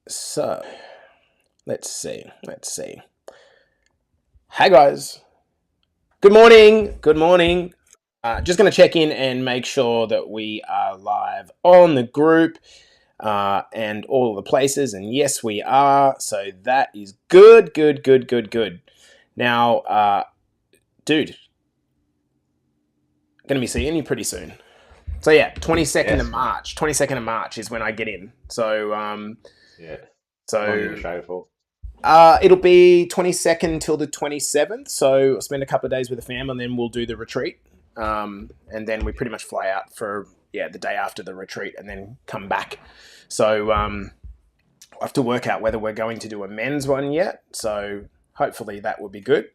So, let's see. Hey guys. Good morning. Just going to check in and make sure that we are live on the group and all the places. And yes, we are. So that is good. Now, dude, going to be seeing you pretty soon. So yeah, 22nd of March. 22nd of March is when I get in. So Yeah. so it'll be 22nd till the 27th. So I'll spend a couple of days with the fam, and then we'll do the retreat. And then we pretty much fly out for the day after the retreat, and then come back. So I have to work out whether we're going to do a men's one yet. So hopefully that will be good.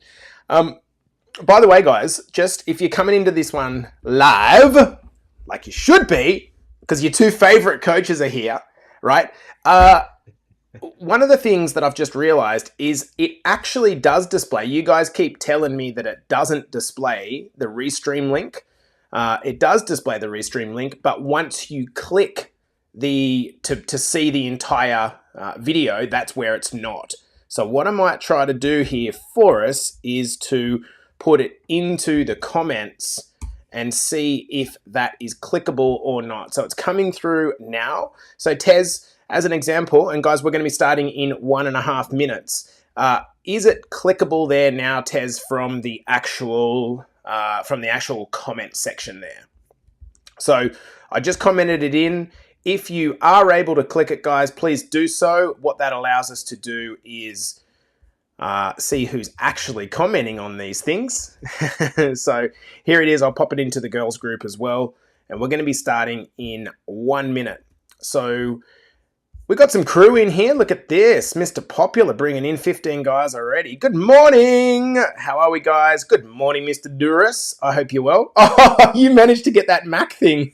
By the way, guys, just if you're coming into this one live, like you should be, because your two favorite coaches are here, right? One of the things that I've just realized is it actually does display. You guys keep telling me that it doesn't display the Restream link. It does display the Restream link, but once you click to see the entire video, that's where it's not. So what I might try to do here for us is to put it into the comments and see if that is clickable or not. So it's coming through now. So Tez, as an example, and guys, we're going to be starting in 1.5 minutes. Is it clickable there now, Tez, from the actual comment section there? So I just commented it in. If you are able to click it, guys, please do so. What that allows us to do is see who's actually commenting on these things. So here it is. I'll pop it into the girls group as well. And we're going to be starting in 1 minute. So we got some crew in here. Look at this. Mr. Popular bringing in 15 guys already. Good morning. How are we, guys? Good morning, Mr. Duras. I hope you're well. Oh, you managed to get that Mac thing.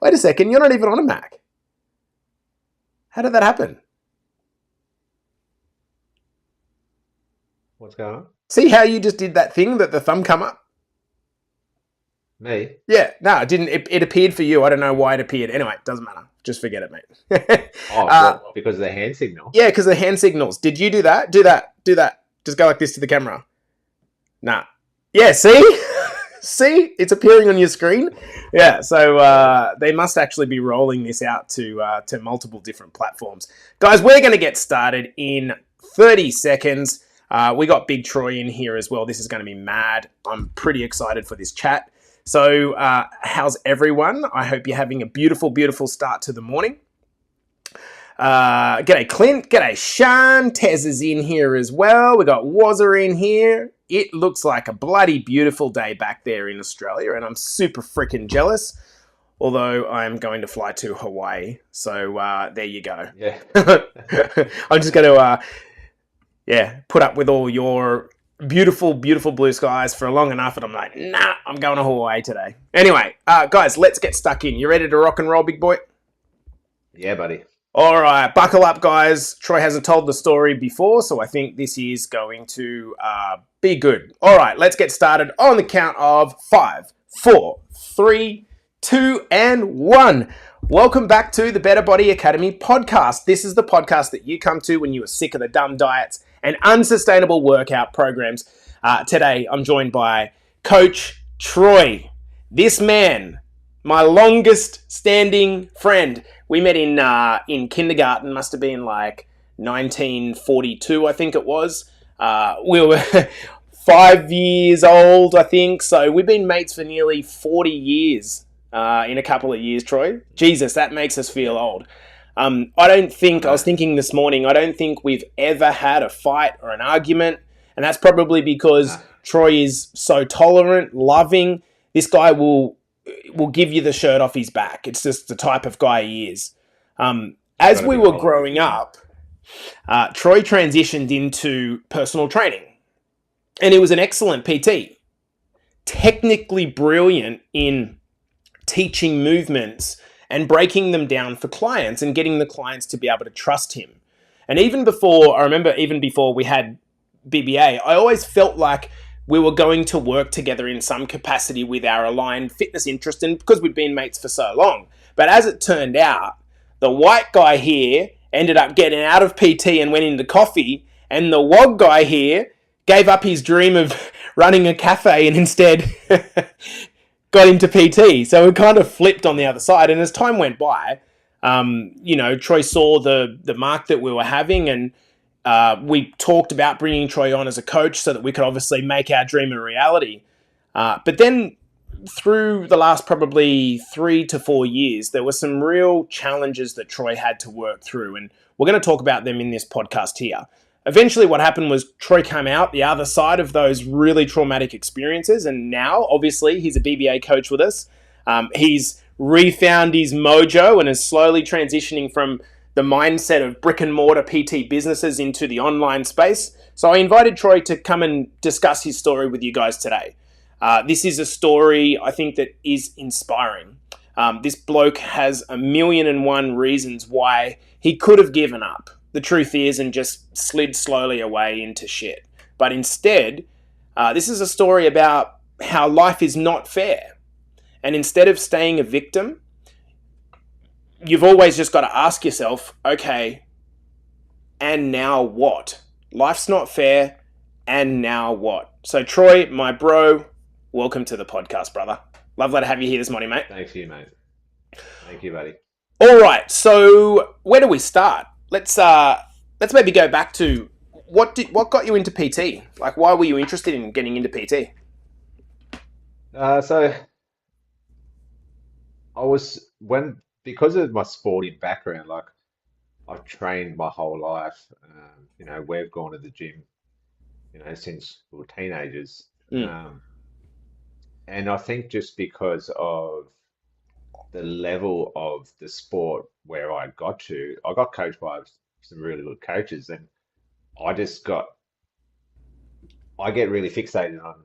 Wait a second. You're not even on a Mac. How did that happen? What's going on? See how you just did that thing that the thumb come up? Me? Yeah. No, it didn't. It appeared for you. I don't know why it appeared. Anyway, it doesn't matter. Just forget it, mate. Because of the hand signal? Yeah, because of the hand signals. Did you do that? Do that. Just go like this to the camera. Nah. Yeah, see? See? It's appearing on your screen. Yeah, so they must actually be rolling this out to multiple different platforms. Guys, we're going to get started in 30 seconds. We got Big Troy in here as well. This is going to be mad. I'm pretty excited for this chat. So how's everyone? I hope you're having a beautiful, beautiful start to the morning. G'day Clint, g'day Sean, Tez is in here as well. We got Wazza in here. It looks like a bloody beautiful day back there in Australia, and I'm super freaking jealous. Although I'm going to fly to Hawaii, so there you go. Yeah. I'm just going to, put up with all your beautiful, beautiful blue skies for long enough, and I'm like, nah, I'm going to Hawaii today. Anyway, guys, let's get stuck in. You ready to rock and roll, big boy? Yeah, buddy. All right, buckle up, guys. Troy hasn't told the story before, so I think this is going to be good. All right, let's get started on the count of 5, 4, 3, 2, and 1. Welcome back to the Better Body Academy podcast. This is the podcast that you come to when you are sick of the dumb diets and unsustainable workout programs. Today, I'm joined by Coach Troy. This man, my longest standing friend. We met in kindergarten, must have been like 1942, I think it was. We were 5 years old, I think. So we've been mates for nearly 40 years in a couple of years, Troy. Jesus, that makes us feel old. I was thinking this morning, I don't think we've ever had a fight or an argument. And that's probably because Troy is so tolerant, loving. This guy will give you the shirt off his back. It's just the type of guy he is. As we were growing up, Troy transitioned into personal training. And he was an excellent PT. Technically brilliant in teaching movements and breaking them down for clients and getting the clients to be able to trust him. And even before we had BBA, I always felt like we were going to work together in some capacity with our aligned fitness interest, and because we'd been mates for so long. But as it turned out, the white guy here ended up getting out of PT and went into coffee. And the WOG guy here gave up his dream of running a cafe and instead got into PT. So it kind of flipped on the other side. And as time went by, Troy saw the mark that we were having, and we talked about bringing Troy on as a coach so that we could obviously make our dream a reality. But then through the last probably 3 to 4 years, there were some real challenges that Troy had to work through, and we're going to talk about them in this podcast here. Eventually what happened was Troy came out the other side of those really traumatic experiences, and now, obviously, he's a BBA coach with us. He's refound his mojo and is slowly transitioning from the mindset of brick and mortar PT businesses into the online space. So I invited Troy to come and discuss his story with you guys today. This is a story I think that is inspiring. This bloke has 1,000,001 reasons why he could have given up. The truth is, and just slid slowly away into shit. But instead, this is a story about how life is not fair. And instead of staying a victim, you've always just got to ask yourself, okay, and now what? Life's not fair, and now what? So Troy, my bro, welcome to the podcast, brother. Lovely to have you here this morning, mate. Thank you, mate. Thank you, buddy. All right, so where do we start? Let's maybe go back to what got you into PT? Like, why were you interested in getting into PT? So because of my sporting background, like I've trained my whole life. We've gone to the gym, since we were teenagers. And I think just because of the level of the sport where I got coached by some really good coaches, and I get really fixated on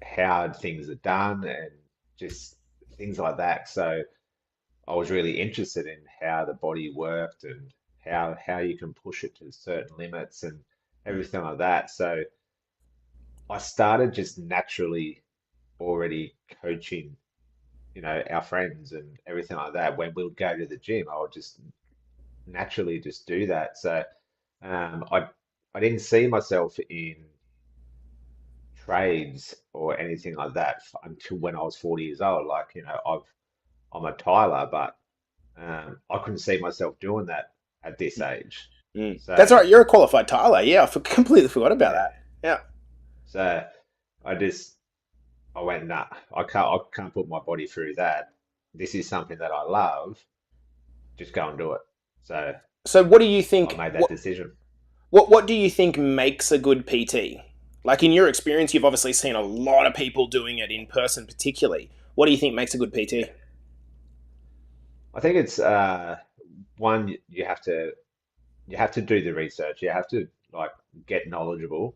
how things are done and just things like that. So I was really interested in how the body worked and how you can push it to certain limits and everything like that. So I started just naturally already coaching, our friends and everything like that. When we'll go to the gym, I would just naturally just do that. So I didn't see myself in trades or anything like that until when I was 40 years old. Like, I'm a tiler, but I couldn't see myself doing that at this age. So That's right. You're a qualified tiler. Yeah, I completely forgot about that. Yeah. So I went, nah, I can't put my body through that. This is something that I love. Just go and do it. So what do you think? I made that decision. What do you think makes a good PT? Like, in your experience, you've obviously seen a lot of people doing it in person, particularly. What do you think makes a good PT? I think it's one, you have to do the research. You have to get knowledgeable.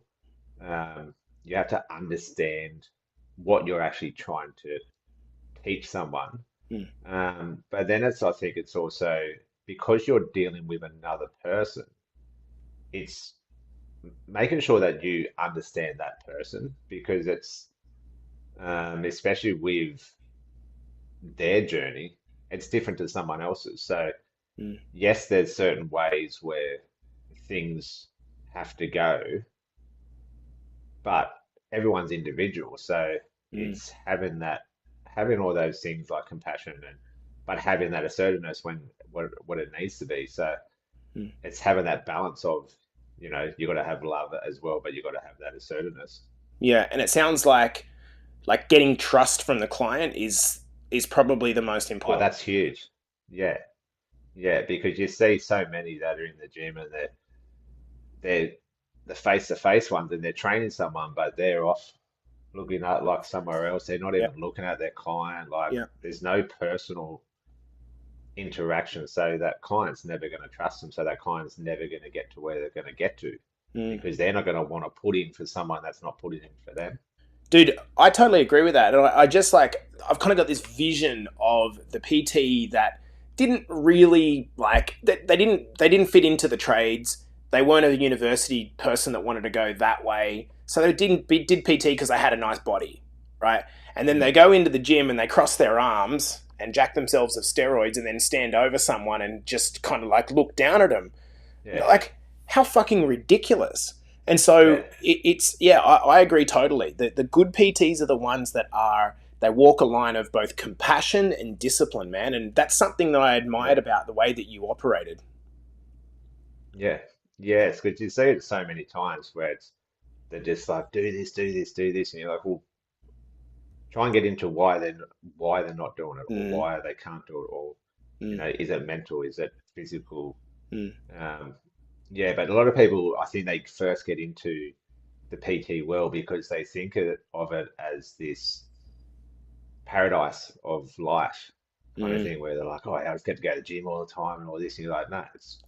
You have to understand what you're actually trying to teach someone. But then I think it's also because you're dealing with another person, it's making sure that you understand that person, because it's especially with their journey, it's different to someone else's. So yes, there's certain ways where things have to go, but everyone's individual. So it's having all those things like compassion but having that assertiveness when what it needs to be. So it's having that balance of, you got to have love as well, but you got to have that assertiveness. Yeah, and it sounds like getting trust from the client is probably the most Oh, important. that's huge. Yeah. Yeah, because you see so many that are in the gym and they're the face-to-face ones and they're training someone, but they're off looking at like somewhere else. They're not even looking at their client. Like there's no personal interaction. So that client's never going to trust them. So that client's never going to get to where they're going to get to because they're not going to want to put in for someone that's not putting in for them. Dude, I totally agree with that. And I just I've kind of got this vision of the PT that didn't really they didn't fit into the trades. They weren't a university person that wanted to go that way. So they did PT because they had a nice body, right? And then they go into the gym and they cross their arms and jack themselves of steroids and then stand over someone and just kind of like look down at them. Yeah. Like, how fucking ridiculous. And Yeah. so it's, yeah, I agree totally. The good PTs are the ones that are, they walk a line of both compassion and discipline, man. And that's something that I Yeah. admired about the way that you operated. Yeah. Yeah. It's good. You see it so many times where they're just like, do this, do this, do this. And you're like, well, try and get into why they're not doing it or Mm, why they can't do it or, mm, is it mental? Is it physical? mm, Um, yeah, but a lot of people, I think they first get into the PT world because they think of it as this paradise of life kind of mm. thing where they're like, oh, I just get to go to the gym all the time and all this. And you're like, no, it's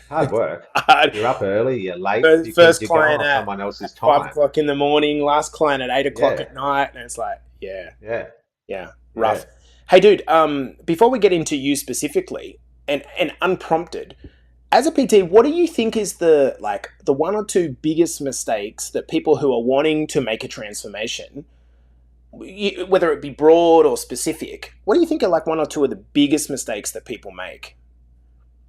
hard work. Hard. You're up early, you're late because First you're going client on at someone else's 5 time. o'clock in the morning, last client at 8 o'clock Yeah, at night. And it's like, yeah, yeah, yeah, yeah, rough. Hey, dude, before we get into you specifically, and unprompted, as a PT, what do you think is the like the one or two biggest mistakes that people who are wanting to make a transformation, whether it be broad or specific, what do you think are like one or two of the biggest mistakes that people make?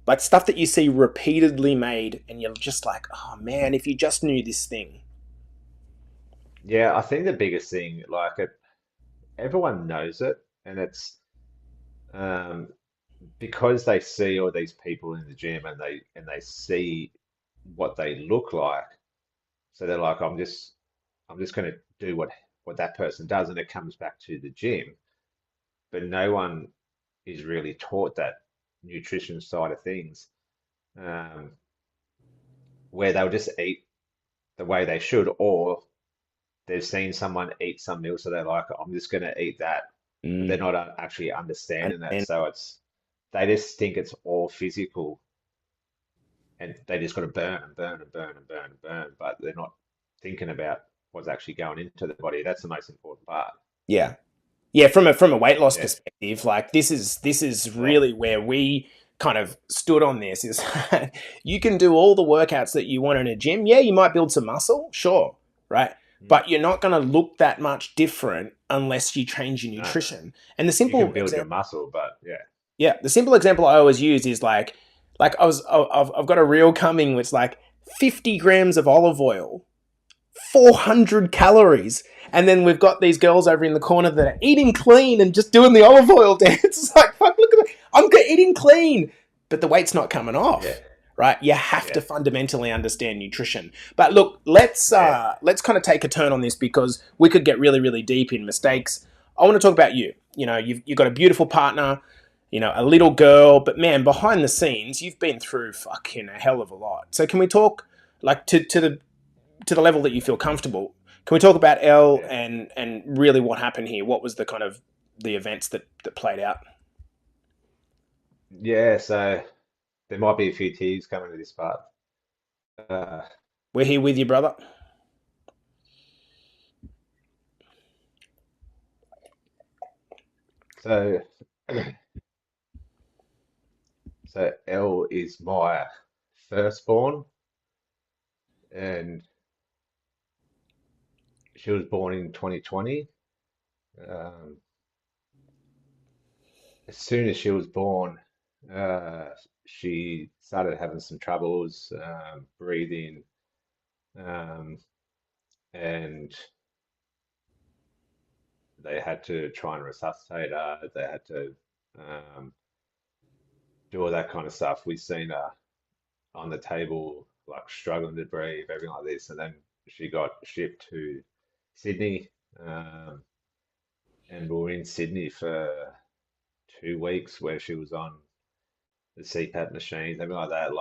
Like stuff that you see repeatedly made, and you're just like, oh man, if you just knew this thing. yeah. I think the biggest thing, everyone knows it, and it's um, because they see all these people in the gym and they see what they look like. So they're like, I'm just going to do what that person does, and it comes back to the gym. But no one is really taught that nutrition side of things, um, where they'll just eat the way they should, or they've seen someone eat some meal, so they're like, I'm just going to eat that, but they're Mm. not actually And, understanding that. and So they just think it's all physical, and they just got to burn and burn and burn and burn and burn, but they're not thinking about what's actually going into the body. That's the most important part. yeah, yeah, from a weight loss Yeah, perspective, like this is yeah, really where we kind of stood on this is you can do all the workouts that you want in a gym. Yeah, you might build some muscle, sure, right? mm, But you're not going to look that much different unless you change your no, nutrition. And the you can simple build your example, muscle, but yeah, yeah, the simple example I always use is like I've got a reel coming with like 50 grams of olive oil, 400 calories. And then we've got these girls over in the corner that are eating clean and just doing the olive oil dance. It's like, fuck, look at that. I'm eating clean, but the weight's not coming yeah, off, right? You have to yeah, fundamentally understand nutrition. But look, yeah, let's kind of take a turn on this because we could get really, really deep in mistakes. I want to talk about you. You know, you've got a beautiful partner, you know, a little girl, but man, behind the scenes, you've been through fucking a hell of a lot. So can we talk like to the level that you feel comfortable? Can we talk about Elle yeah, and really what happened here? What was the kind of the events that played out? yeah. So there might be a few teas coming to this part. Uh, We're here with you, brother. so, so Elle is my firstborn, and she was born in 2020. Um, as soon as she was born, uh, she started having some troubles breathing, um, and they had to try and resuscitate her. They had to um, do all that kind of stuff. We seen her on the table, like struggling to breathe, everything like this, and then she got shipped to Sydney, um, and we were in Sydney for 2 weeks, where she was on the CPAP machines, everything like that,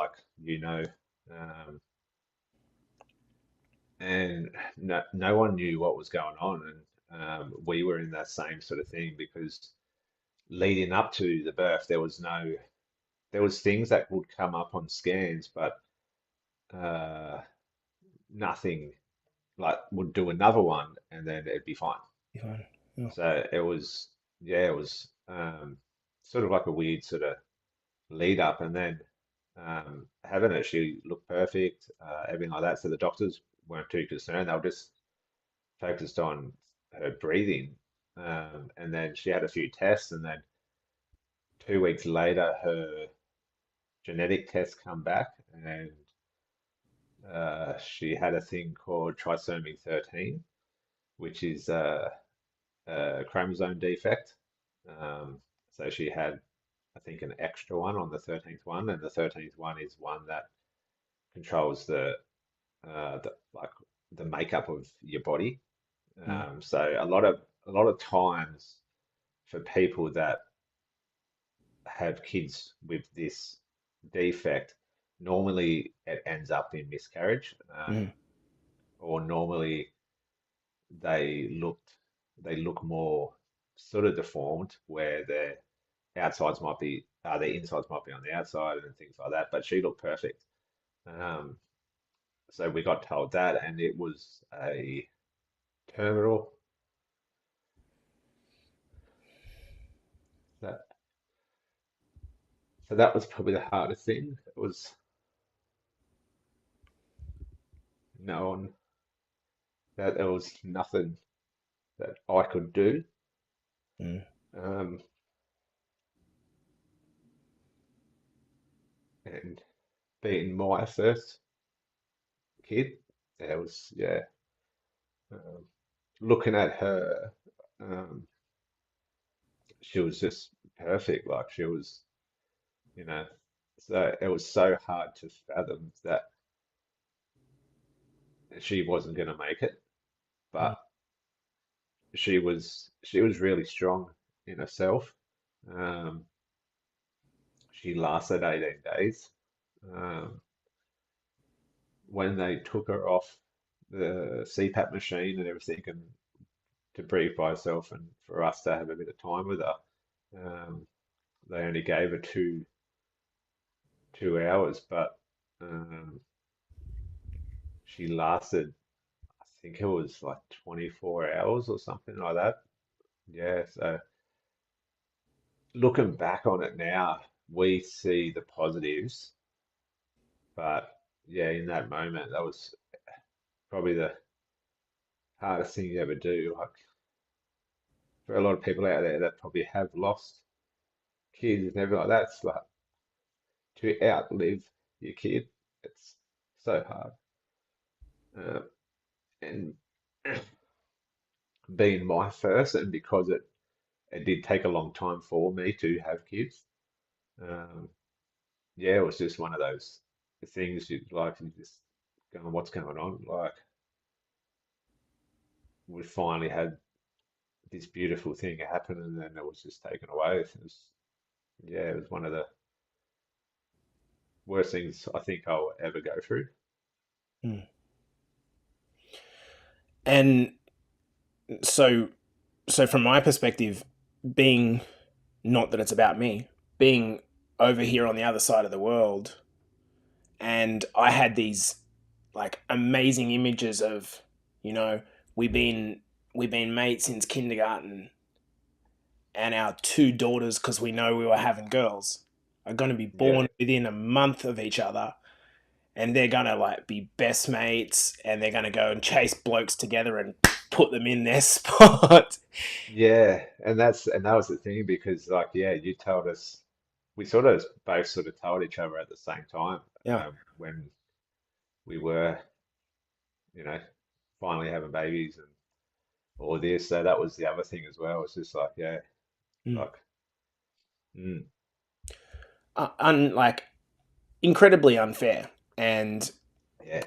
um, and no one knew what was going on, and we were in that same sort of thing because leading up to the birth, there was things that would come up on scans, but uh, nothing like would do another one and then it'd be fine. Yeah. So yeah, it was sort of like a weird sort of lead up, and then having it, she looked perfect, everything like that. So the doctors weren't too concerned; they were just focused on her breathing. And then she had a few tests, and then 2 weeks later, her genetic tests come back, and she had a thing called trisomy 13, which is a chromosome defect. So she had, I think, an extra one on the 13th one, and the 13th one is one that controls the like the makeup of your body. Mm, So a lot of times for people that have kids with this defect, normally it ends up in miscarriage, mm, or normally they looked they look more sort of deformed, where their insides might be on the outside and things like that. But she looked perfect. Um, so we got told that, and it was a terminal. That so that was probably the hardest thing. It was knowing that there was nothing that I could do. mm, Um, and being my first kid, it was, yeah. Um, Looking at her, um, she was just perfect. Like she was, you know. So it was so hard to fathom that she wasn't going to make it, mm, but she was really strong in herself. Um, she lasted 18 days. Um, when they took her off the CPAP machine and everything, and to breathe by herself, and for us to have a bit of time with her, um, they only gave her 2 hours, but um, she lasted, I think it was like 24 hours or something like that. Yeah, so looking back on it now, we see the positives, but yeah, in that moment, that was probably the hardest thing you ever do. Like for a lot of people out there that probably have lost kids and everything like that, it's like to outlive your kid, it's so hard. Uh, and being my first, and because it did take a long time for me to have kids, um, yeah, it was just one of those things you just going, what's going on? Like we finally had this beautiful thing happen, and then it was just taken away. Yeah, it was one of the worst things I think I'll ever go through. mm. And so, so from my perspective, being not that it's about me, being over here on the other side of the world, and I had these like amazing images of, you know, we've been we've been mates since kindergarten, and our two daughters, because we know we were having girls, are going to be Yeah, born within a month of each other, and they're going to like be best mates, and they're going to go and chase blokes together and put them in their spot. yeah, and that was the thing, because like, yeah, you told us, we sort of both sort of told each other at the same time, Yeah. when we were, you know, finally having babies and all this. So that was the other thing as well. It's just like, yeah, Mm. like, mm, Like incredibly unfair, yeah,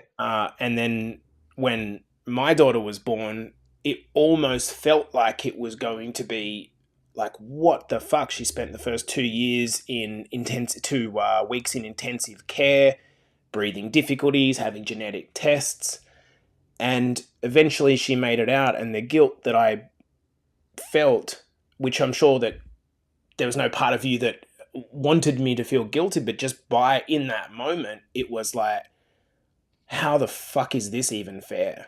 and then when my daughter was born, it almost felt like it was going to be like, what the fuck? She spent the first 2 years in 2 weeks in intensive care, breathing difficulties, having genetic tests, and eventually she made it out. And the guilt that I felt, which I'm sure that there was no part of you that wanted me to feel guilty, but just by in that moment, it was like, how the fuck is this even fair?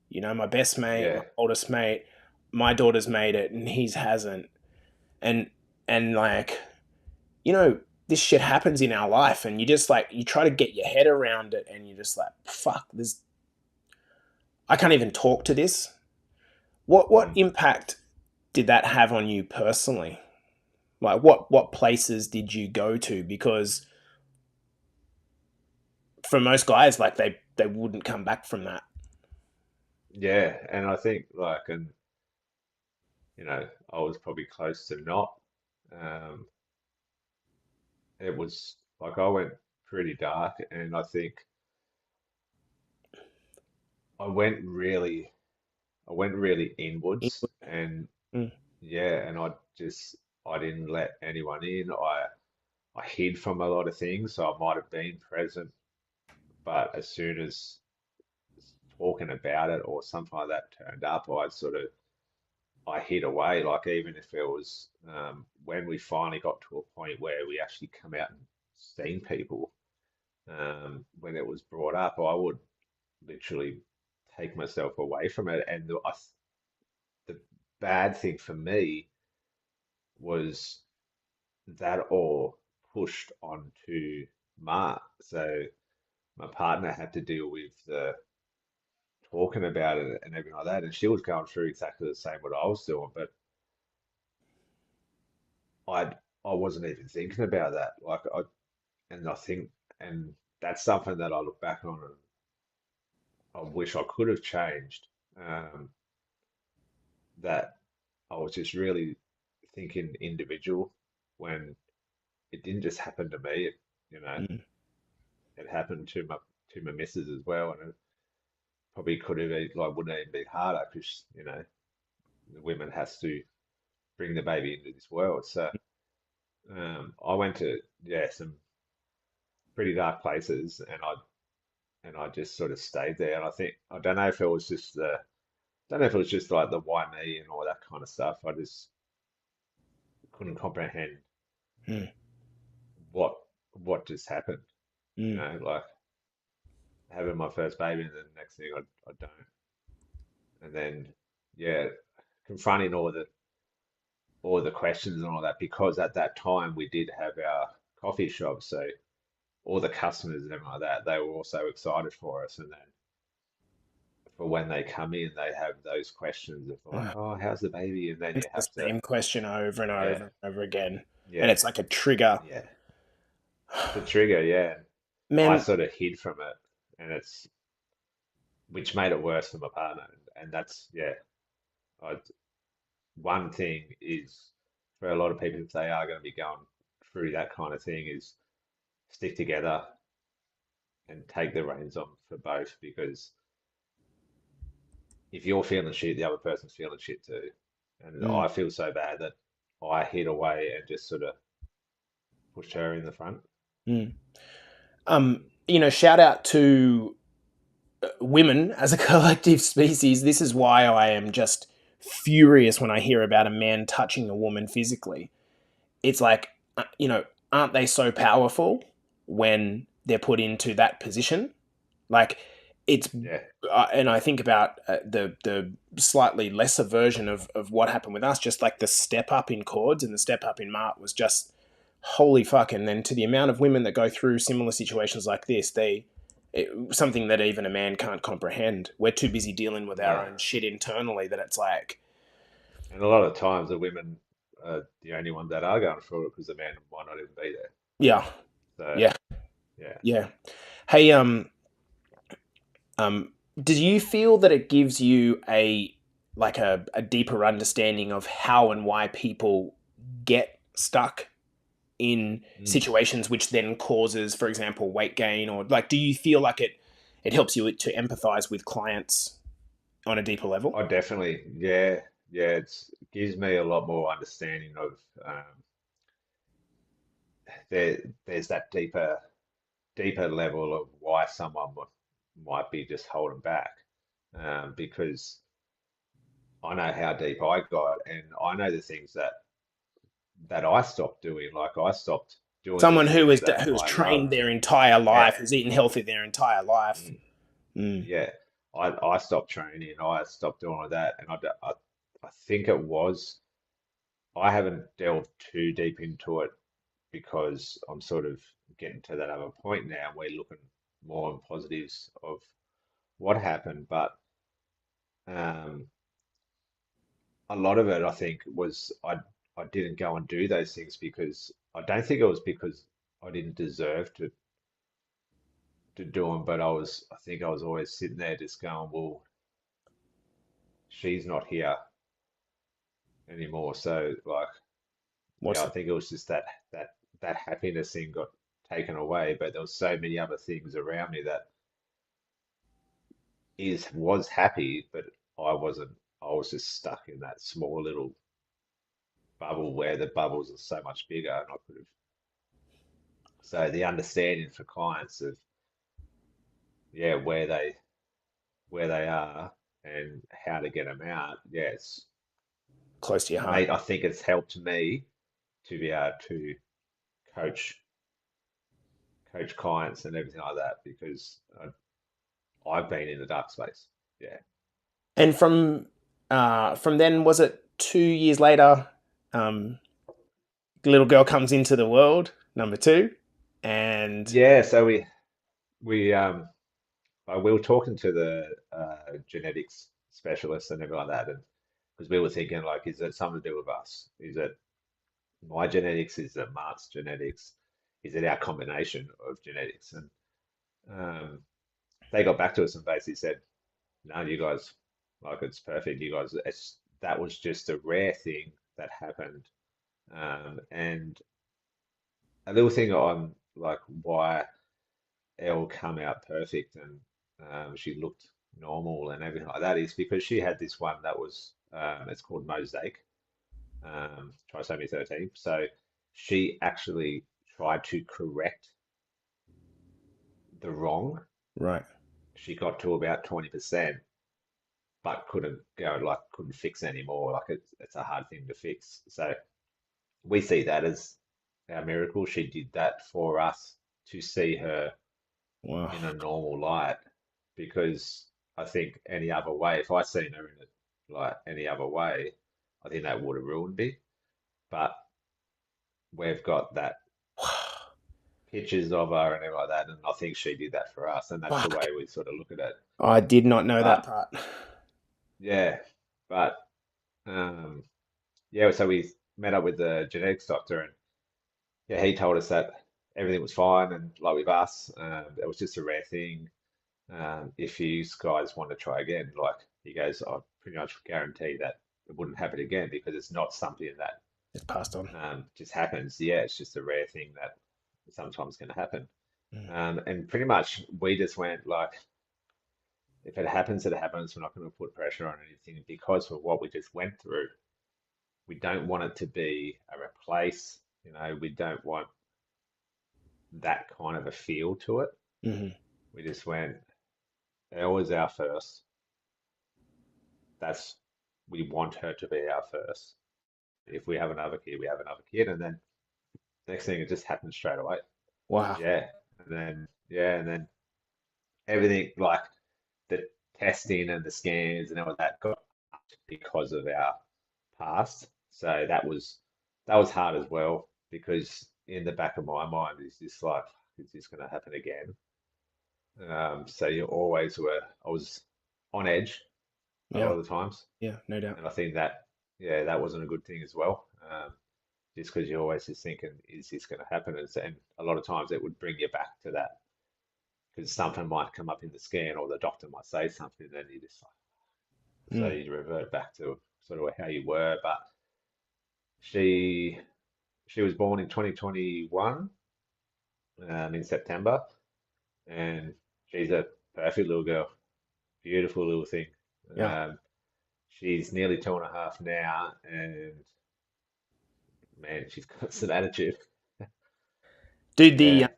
You know, my best mate, my yeah, oldest mate, my daughter's made it and his hasn't. And like, you know, this shit happens in our life and you just like you try to get your head around it and you're just like, fuck, this I can't even talk to this. What mm. impact did that have on you personally? Like what places did you go to? Because for most guys, like they wouldn't come back from that. Yeah, and I think like, and I was probably close to not. Um, it was like I went pretty dark, and I think I went really, I went really inwards, and Mm, yeah, and I didn't let anyone in. I hid from a lot of things, so I might have been present, but as soon as talking about it or something like that turned up, I hid away. Like even if it was when we finally got to a point where we actually come out and seen people, when it was brought up, I would literally take myself away from it. And the bad thing for me was that all pushed onto Mark. So my partner had to deal with the talking about it and everything like that, and she was going through exactly the same what I was doing, but I I wasn't even thinking about that. And I think, and that's something that I look back on and I wish I could have changed. Um, that I was just really thinking individual when it didn't just happen to me. You know, mm, it happened to my missus as well, and it probably could have like wouldn't even be harder because the women has to bring the baby into this world. So I went to some pretty dark places, and I just sort of stayed there. And I think I don't know if it was just the don't know if it was just like the why me and all that kind of stuff. I just couldn't comprehend mm, what what just happened. mm, Like having my first baby, and then the next thing I don't, and then yeah, confronting all the questions and all that because at that time we did have our coffee shop, so all the customers and everything like that, they were also excited for us, and then for when they come in, they have those questions of like, mm. oh, how's the baby? And then It's you the have to, same question over and yeah, over and over again, and yeah, it's like a trigger. yeah. It's a trigger, yeah. I Man, sort of hid from it, and which made it worse for my partner. And that's, yeah, I, one thing is for a lot of people, if they are going to be going through that kind of thing, is stick together and take the reins on for both because if you're feeling shit, the other person's feeling shit too. And mm, I feel so bad that I hid away and just sort of pushed her in the front. mm. Shout out to women as a collective species. This is why I am just furious when I hear about a man touching a woman physically. It's like, aren't they so powerful when they're put into that position? Like, it's, Yeah, and I think about the slightly lesser version of what happened with us, just like the step up in chords and the step up in Mart was just holy fuck. And then to the amount of women that go through similar situations like this, something that even a man can't comprehend. We're too busy dealing with our no. own shit internally that it's like, And a lot of times the women are the only ones that are going through it because the man might not even be there. yeah, So, yeah, yeah. yeah. Hey, do you feel that it gives you a deeper understanding of how and why people get stuck in Mm. situations which then causes, for example, weight gain, or like do you feel like it helps you to empathize with clients on a deeper level? I definitely, yeah, yeah. It gives me a lot more understanding of there's that deeper level of why someone might be just holding back, because I know how deep I got, and I know the things that I stopped doing. Like I stopped doing the Someone things that who is I trained loved. their entire Yeah, life, who's eaten healthy their entire life. mm, Mm, yeah. I stopped training. I stopped doing all that, and I think it was I haven't delved too deep into it because I'm sort of getting to that other point now. We're looking more on positives of what happened, but um, a lot of it, I think, was I didn't go and do those things because I don't think it was because I didn't deserve to do them, but I think I was always sitting there just going, well, she's not here anymore. So like, yeah, What's I think it was just that that happiness thing got taken away, but there was so many other things around me that is was happy, but I wasn't. I was just stuck in that small little bubble where the bubbles are so much bigger, and I could have. So the understanding for clients of yeah where they are and how to get them out. Yeah, it's close to your heart? mate. I think it's helped me to be able to coach clients and everything like that because I've been in the dark space. Yeah. And from then, was it 2 years later? Um, little girl comes into the world, number two, and Yeah, so we we were talking to the genetics specialist and everything like that, and because we were thinking like, is it something to do with us? Is it my genetics? Is it Mark's genetics? Is it our combination of genetics? And um, they got back to us and basically said, no, you guys, like it's perfect. You guys, that was just a rare thing that happened, and a little thing on like why Elle come out perfect and she looked normal and everything like that is because she had this one that was it's called mosaic trisomy 13. So she actually tried to correct the wrong. right. She got to about 20%, but couldn't go like couldn't fix anymore. Like it's a hard thing to fix. So we see that as our miracle. She did that for us to see her Wow. in a normal light because I think any other way, if I seen her in it like any other way, I think that would have ruined me. But we've got that pictures of her and everything like that, and I think she did that for us, and that's the Fuck. way we sort of look at it. I did not know that But part. yeah, but yeah, so we met up with the genetics doctor, and yeah, he told us that everything was fine, and like with us, it was just a rare thing. If you guys want to try again, like he goes, I pretty much guarantee that it wouldn't happen again because it's not something that It's passed on. just happens. Yeah, it's just a rare thing that sometimes can happen. Mm. And pretty much we just went like, if it happens, it happens. We're not going to put pressure on anything because of what we just went through. We don't want it to be a replace. You know, we don't want that kind of a feel to it. Hmm. We just went, it was our first. That's we want her to be our first. If we have another kid, we have another kid, and then next thing it just happens straight away. Wow. Yeah, and then yeah, and then everything like the testing and the scans and all that got upped because of our past. So that was hard as well because in the back of my mind is this like, is this going to happen again? So you always were. I was on edge a lot Yeah. of the times. Yeah. No doubt. And I think that, yeah, that wasn't a good thing as well. Just because you're always just thinking, is this going to happen? And a lot of times it would bring you back to that because something might come up in the scan or the doctor might say something, and then you just so Mm. you revert back to sort of how you were. But she she was born in 2021 in September, and she's a perfect little girl, beautiful little thing. Yeah. Um, she's nearly 2.5 now, and man, she's got some attitude. Dude, Yeah,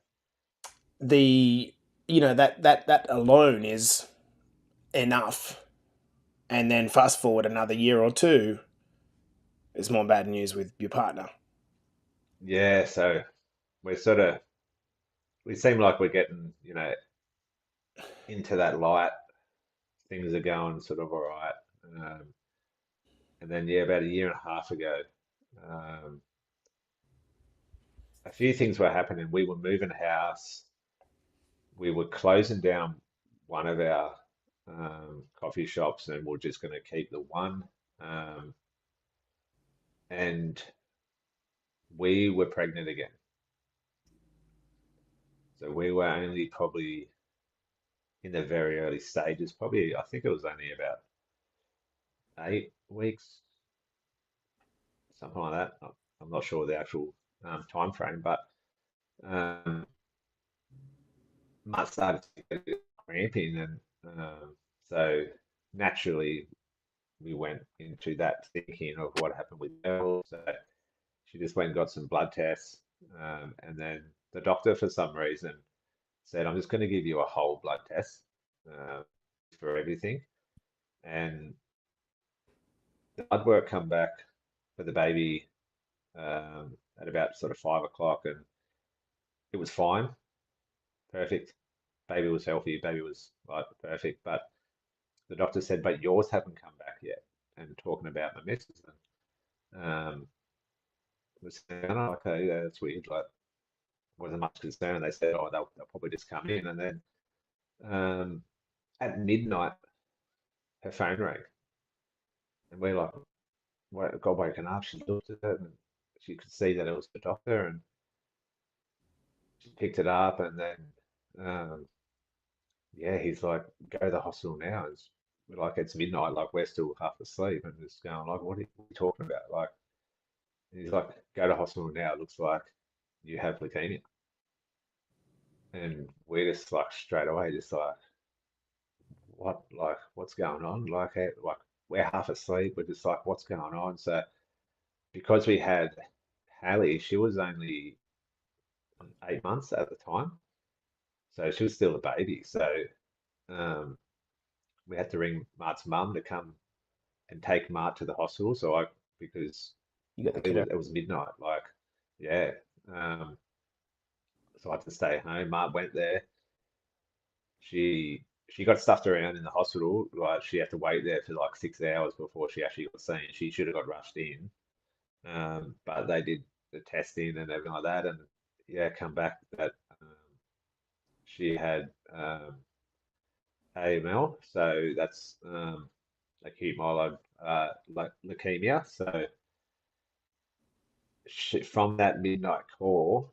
the that alone is enough. And then fast forward another year or two, it's more bad news with your partner. yeah. So we're sort of we seem like we're getting, you know, into that light. Things are going sort of all right. Um, and then yeah, about a year and a half ago, um, a few things were happening. We were moving house. We were closing down one of our coffee shops, and we're just going to keep the one. Um, and we were pregnant again. So we were only probably in the very early stages. Probably, I think it was only about 8 weeks, something like that. I'm not sure the actual time frame, but um, Matt started to get a bit cramping, and so naturally we went into that thinking of what happened with Mel. So she just went and got some blood tests, and then the doctor, for some reason, said, "I'm just going to give you a whole blood test uh, for everything." And the blood work come back for the baby at about sort of 5 o'clock, and it was fine, perfect. Baby was healthy, baby was like perfect, but the doctor said, "But yours haven't come back yet." And talking about my missus, and was saying, "Oh, okay, yeah, that's weird." Like, wasn't much concern. They said, "Oh, they'll probably just come in," and then um, at midnight, her phone rang, and we're like, got woken up. She looked at it, and she could see that it was the doctor, and she picked it up, and then yeah, he's like, "Go to the hospital now." We're like, it's midnight, like we're still half asleep, and just going like, what are you talking about? Like, he's like, "Go to hospital now. It looks like you have leukemia." And we're just like straight away, just like, what, like, what's going on? Like, like we're half asleep. We're just like, what's going on? So because we had Hallie, she was only 8 months at the time, so she was still a baby. So um, we had to ring Mart's mum to come and take Mart to the hospital. So I, because You got the it kiddo. was midnight, like, yeah. Um, so I had to stay home. Mart went there. She got stuffed around in the hospital. Like, she had to wait there for like 6 hours before she actually got seen. She should have got rushed in, but they did the testing and everything like that, and yeah, come back that she had AML. So that's acute myeloid leukemia. So from that midnight call,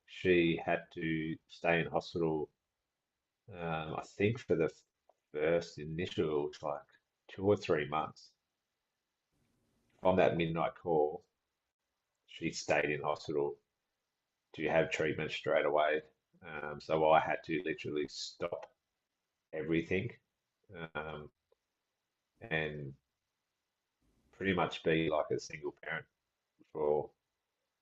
she had to stay in hospital. I think for the first initial like 2 or 3 months. From that midnight call, she stayed in hospital to have treatment straight away. So I had to literally stop everything um, and pretty much be like a single parent for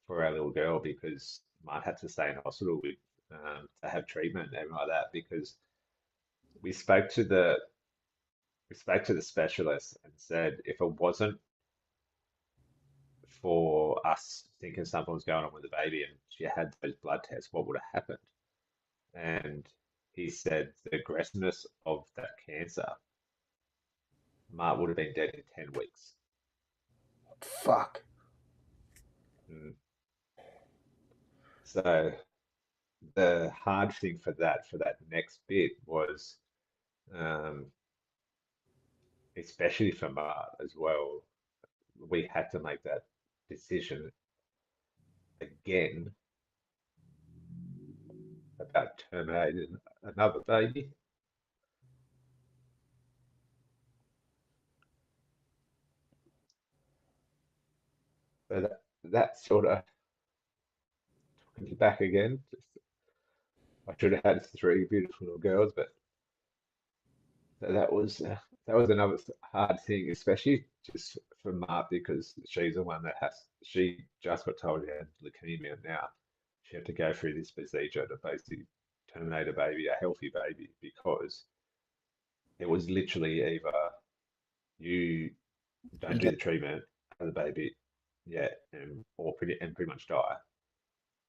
for our little girl, because Mum had to stay in hospital with to have treatment and everything like that, because we spoke to the we spoke to the specialist and said if it wasn't for us thinking something was going on with the baby and she had those blood tests, what would have happened? And he said the aggressiveness of that cancer, Mark would have been dead in 10 weeks. Fuck. Mm. So the hard thing for that next bit was, um, especially for Mark as well, we had to make that decision again about terminating another baby. So that sort of took me back again. Just, I should have had three beautiful little girls, but so that was another hard thing, especially just for Mark, because she's the one that she just got told she had leukemia. Now she had to go through this procedure to basically terminate a baby, a healthy baby, because it was literally either you You don't do get the treatment for the baby, yeah, and pretty much die,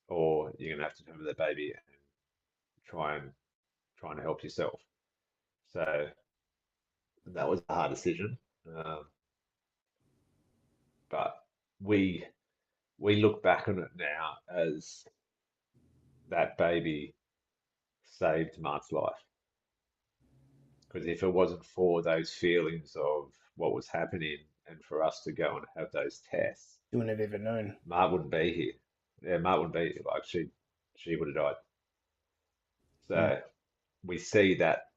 or you're gonna have to terminate the baby and try and trying to help yourself. So that was a hard decision. Um, but we we look back on it now as that baby saved Mark's life. Because if it wasn't for those feelings of what was happening and for us to go and have those tests, you wouldn't have ever known. Mark wouldn't be here. Yeah, Mart would be like she would have died. Mm. So we see that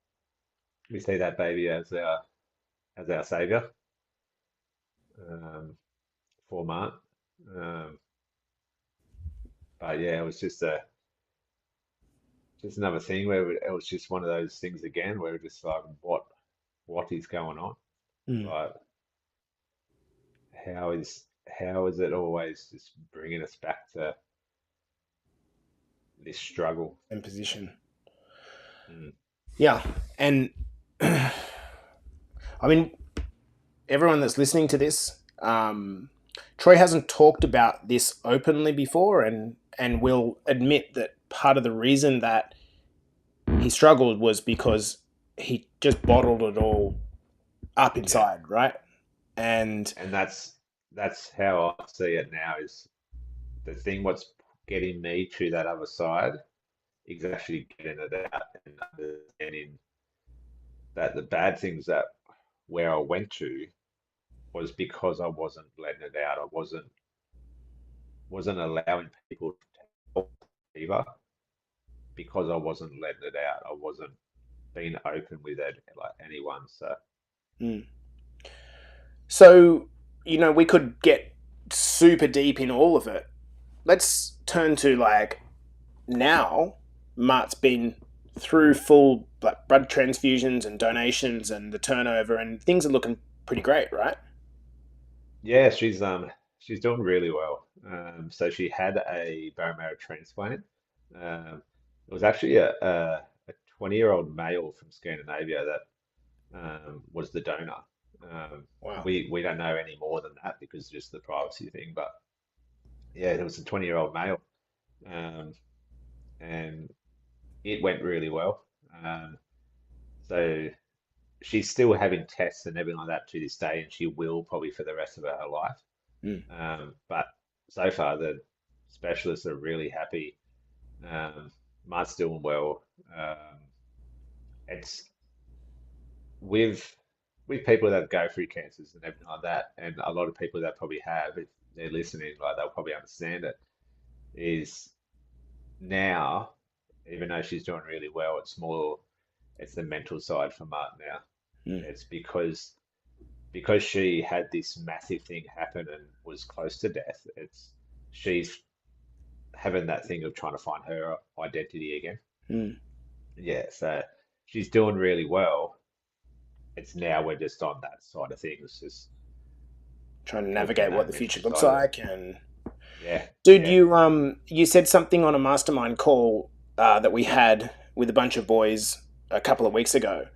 we see that baby as our savior um, for Mart. Um, but yeah, it was just another thing where it was just one of those things again where we're just like, what is going on? Mm. Like, how is it always just bringing us back to this struggle? And position. Mm, Yeah. And I mean, everyone that's listening to this, Troy hasn't talked about this openly before, and will admit that part of the reason that he struggled was because he just bottled it all up yeah, inside, right? And and that's how I see it now. Is the thing what's getting me to that other side is actually getting it out and understanding that the bad things that where I went to was because I wasn't letting it out. I wasn't allowing people to help either because I wasn't letting it out. I wasn't being open with it like anyone. So mm. So, we could get super deep in all of it. Let's turn to like now. Mart's been through full like blood transfusions and donations and the turnover, and things are looking pretty great, right? yeah, she's doing really well. So she had a bone marrow transplant. It was actually a 20-year-old male from Scandinavia that was the donor. Um, Wow. we don't know any more than that because just the privacy thing. But yeah, it was a 20-year-old male, um, and it went really well. So she's still having tests and everything like that to this day, and she will probably for the rest of her life. Mm. But so far, the specialists are really happy. Mart's doing well. It's with people that go through cancers and everything like that, and a lot of people that probably have, if they're listening, like they'll probably understand it. Is now, even though she's doing really well, it's the mental side for Mart now. Mm. It's because she had this massive thing happen and was close to death. She's having that thing of trying to find her identity again. Mm. Yeah, so she's doing really well. It's now we're just on that side of things, just Trying to helping navigate what that the future mental looks side of it. like. And Yeah, dude, yeah, you said something on a mastermind call that we had with a bunch of boys a couple of weeks ago,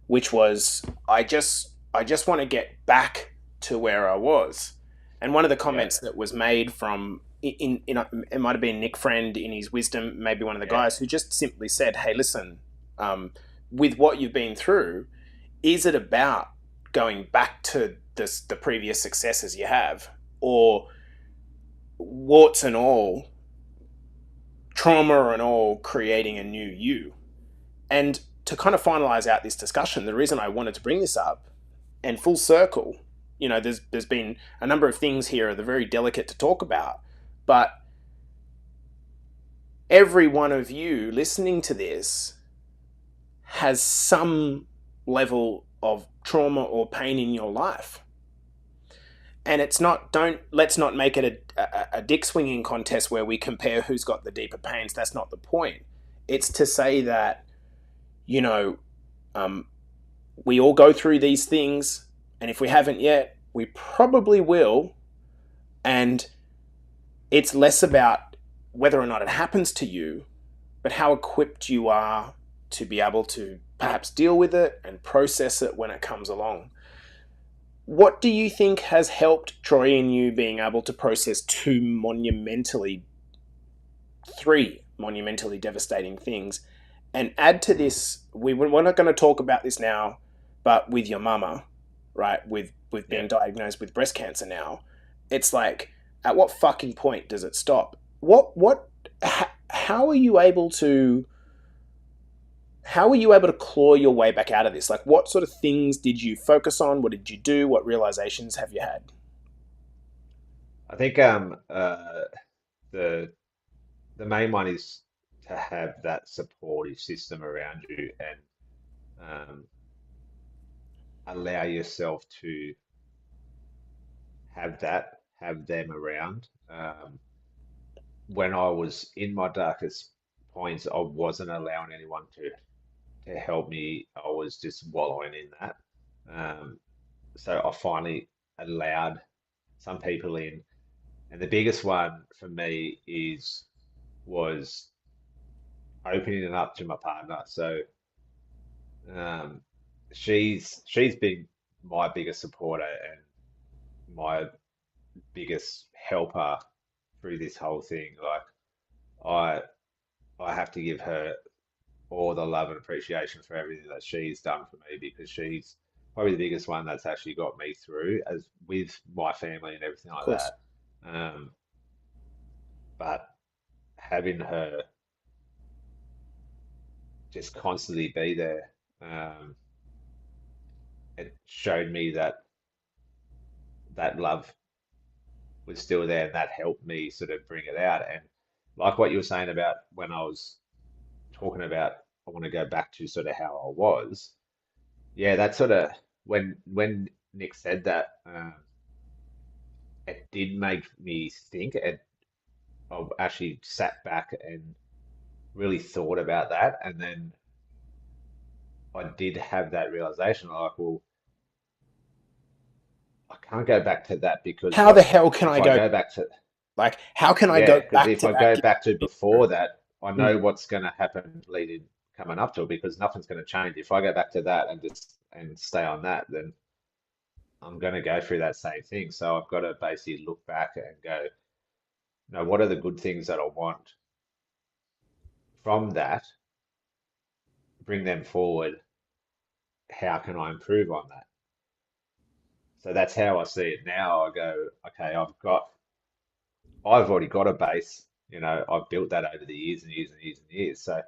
which was I just want to get back to where I was. And one of the yeah, comments that was made from it might have been Nick Friend in his wisdom, maybe one of the yeah, guys who just simply said, "Hey, listen, with what you've been through, is it about going back to the previous successes you have, or warts and all, trauma and all, creating a new you?" And to kind of finalize out this discussion, the reason I wanted to bring this up, and full circle, there's been a number of things here that are very delicate to talk about, but every one of you listening to this has some level of trauma or pain in your life. And it's not, don't, let's not make it a dick swinging contest where we compare who's got the deeper pains. That's not the point. It's to say that, you know, um, we all go through these things. And if we haven't yet, we probably will. And it's less about whether or not it happens to you, but how equipped you are to be able to perhaps deal with it and process it when it comes along. What do you think has helped Troy and you being able to process three monumentally devastating things? And add to this, we're not going to talk about this now, but with your mama, right? With yeah. being diagnosed with breast cancer now, it's like, at what fucking point does it stop? How are you able to claw your way back out of this? Like, what sort of things did you focus on? What did you do? What realizations have you had? I think the the main one is to have that supportive system around you and allow yourself to have them around. When I was in my darkest points, I wasn't allowing anyone to help me. I was just wallowing in that. Um, so I finally allowed some people in, and the biggest one for me is was opening it up to my partner. So um, she's been my biggest supporter and my biggest helper through this whole thing. Like I have to give her all the love and appreciation for everything that she's done for me because she's probably the biggest one that's actually got me through as with my family and everything Of like course. that. Um, but having her just constantly be there, it showed me that that love was still there and that helped me sort of bring it out. And like what you were saying about when I was talking about, I want to go back to sort of how I was. Yeah, that sort of when Nick said that, it did make me think. I actually sat back and really thought about that, and then I did have that realization, like, well, I can't go back to that because How the what hell can if I I go? go back to, Like, how can I yeah, go because back if to I that? go back to before that, I know Mm. what's going to happen leading coming up to it because nothing's going to change. If I go back to that and just and stay on that, then I'm going to go through that same thing. So I've got to basically look back and go, no, what are the good things that I want from that? Bring them forward. How can I improve on that? So that's how I see it now. I go, okay, I've already got a base. I've built that over the years and years and years and years. So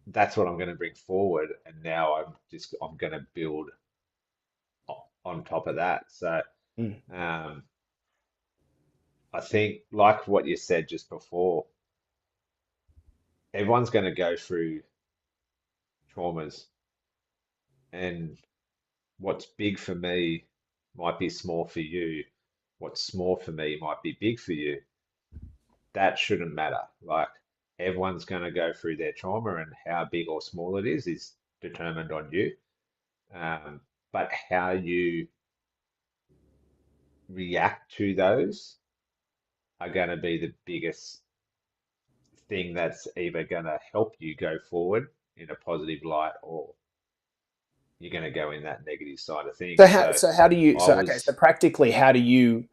that's what I'm going to bring forward. And now I'm going to build on top of that. So Mm. um, I think, like what you said just before, everyone's going to go through traumas, and what's big for me might be small for you. What's small for me might be big for you. That shouldn't matter. Like everyone's going to go through their trauma, and how big or small it is determined on you. But how you react to those are going to be the biggest thing that's either going to help you go forward in a positive light or you're going to go in that negative side of So things. how So so how do you I so okay, so was, practically how do you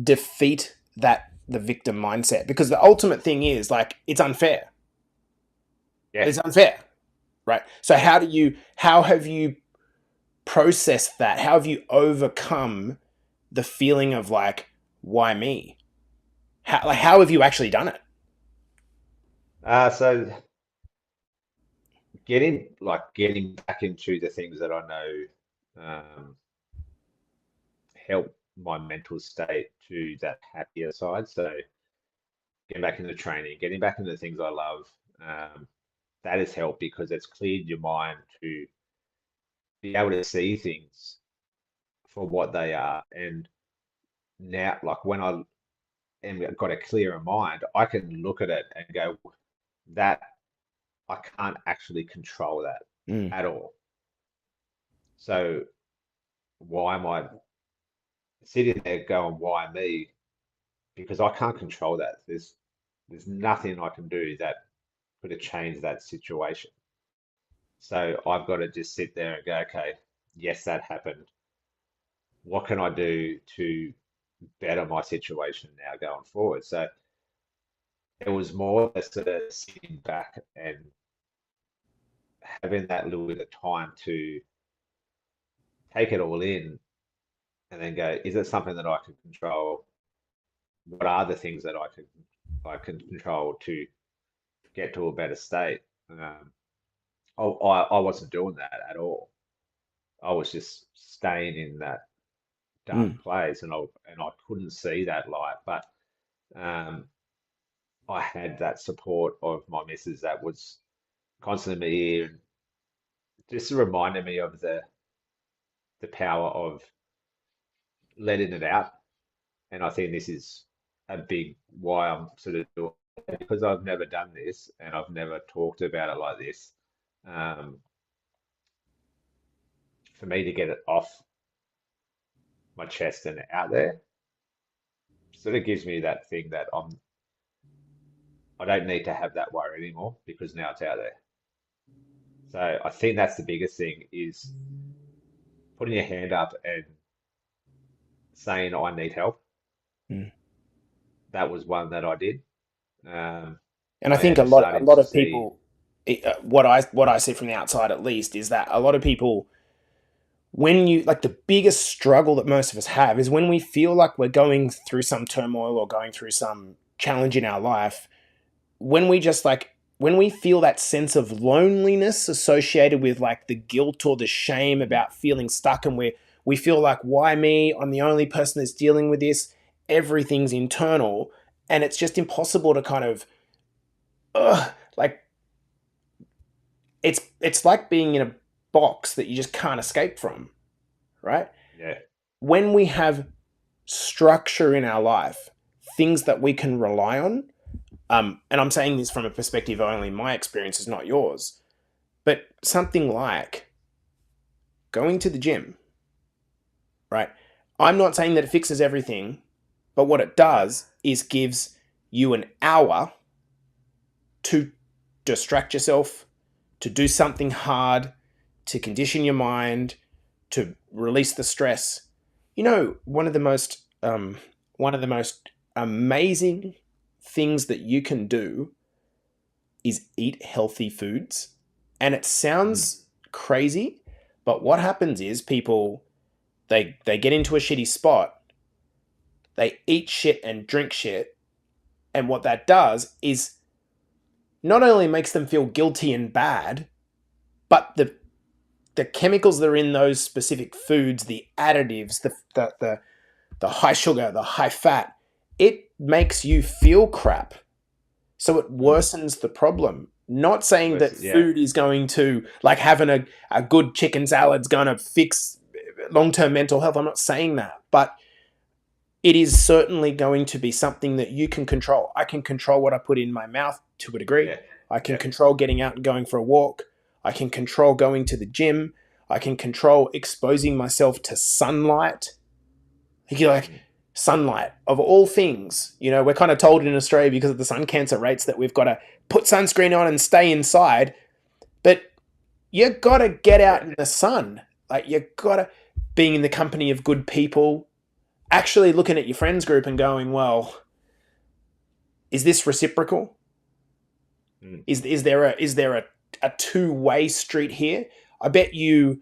defeat the victim mindset? Because the ultimate thing is like it's unfair. yeah. It's unfair, right? So how have you processed that? How have you overcome the feeling of like why me? How have you actually done it? So getting back into the things that I know help my mental state to that happier side. So getting back into training, getting back into the things I love, um, that has helped because it's cleared your mind to be able to see things for what they are. And now, like when I am got a clearer mind, I can look at it and go, that I can't actually control that Mm. at all. So why am I sitting there going, why me? Because I can't control that. There's nothing I can do that could have changed that situation. So I've got to just sit there and go, okay, yes, that happened. What can I do to better my situation now going forward? So it was more a sort of sitting back and having that little bit of time to take it all in and then go, is it something that I can control? What are the things that I can control to get to a better state? I wasn't doing that at all. I was just staying in that dark Mm. place, and I couldn't see that light. But um, I had that support of my missus that was constantly here, and just reminded me of the power of letting it out. And I think this is a big why I'm sort of doing it, because I've never done this and I've never talked about it like this. Um, for me to get it off my chest and out there sort of gives me that thing that I don't need to have that worry anymore because now it's out there. So I think that's the biggest thing is putting your hand up and saying I need help. Mm. That was one that I did. Um, And I I think am a starting lot to of see, people, what I see from the outside at least is that a lot of people, when you like, the biggest struggle that most of us have is when we feel like we're going through some turmoil or going through some challenge in our life, when we just like, when we feel that sense of loneliness associated with like the guilt or the shame mm, about feeling stuck, and we feel like, why me, I'm the only person that's dealing with this, everything's internal, and it's just impossible to kind of like, it's like being in a box that you just can't escape from, right? yeah, When we have structure in our life, things that we can rely on, and I'm saying this from a perspective only my experience is not yours, but something like going to the gym, right? I'm not saying that it fixes everything, but what it no, does is gives you an hour to distract yourself, to do something hard, to condition your mind, to release the stress. You know, one of the most amazing things that you can do is eat healthy foods. And it mm, sounds crazy, but what happens is people, they get into a shitty spot, they eat shit and drink shit, and what that does is not only makes them feel guilty and bad, but the chemicals that are in those specific foods, the additives, the high sugar, the high fat, it makes you feel crap. So it mm. worsens the problem. Not saying Whereas, that yeah, food is going to, like having a good chicken salad's going to fix long term mental health. I'm not saying that. But it is certainly going to be something that you can control. I can control what I put in my mouth to a degree. yeah, I can yeah, control getting out and going for a walk. I can control going to the gym. I can control exposing myself to sunlight. You're like, mm, sunlight of all things. You know, we're kind of told in Australia because of the sun cancer rates that we've got to put sunscreen on and stay inside. But you got to get out yeah, in the sun. Like, you got to, being in the company of good people, actually looking at your friends group and going, well, is this reciprocal? mm, Is there a two-way street here? I bet you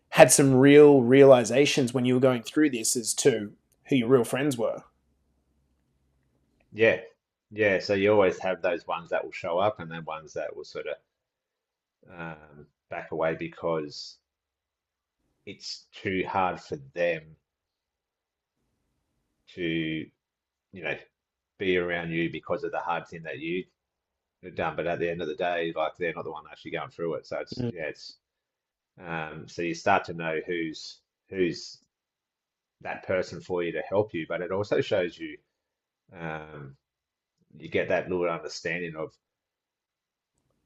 had some real realizations when you were going through this as to who your real friends were. yeah, yeah. So you always have those ones that will show up and then ones that will sort of back away because it's too hard for them to, be around you because of the hard thing that you have done. But at the end of the day, like they're not the one actually going through it. So it's, Mm. yeah, it's so you start to know who's that person for you to help you, but it also shows you um, you get that little understanding of,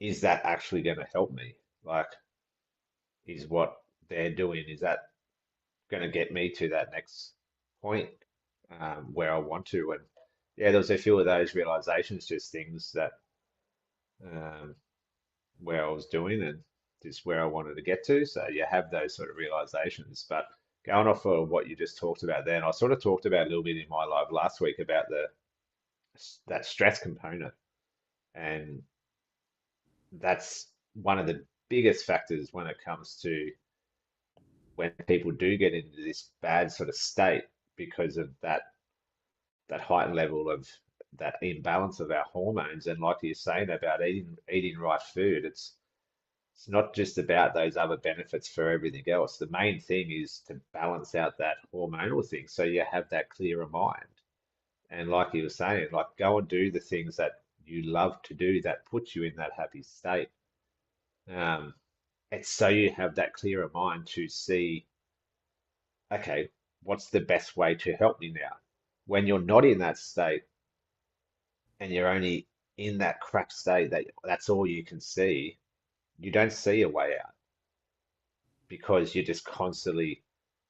is that actually going to help me? Like, is what they're doing, is that going to get me to that next point where I want to? And yeah, there was a few of those realizations, just things that um, where I was doing and just where I wanted to get to. So you have those sort of realizations. But going off of what you just talked about there, and I sort of talked about a little bit in my live last week about the that stress component, and that's one of the biggest factors when it comes to when people do get into this bad sort of state because of that heightened level of that imbalance of our hormones. And like you're saying about eating right food, it's it's not just about those other benefits for everything else. The main thing is to balance out that hormonal thing so you have that clearer mind. And like you were saying, like go and do the things that you love to do that puts you in that happy state. Um, it's so you have that clearer mind to see, okay, what's the best way to help me now? When you're not in that state and you're only in that crap state that's all you can see, you don't see a way out because you're just constantly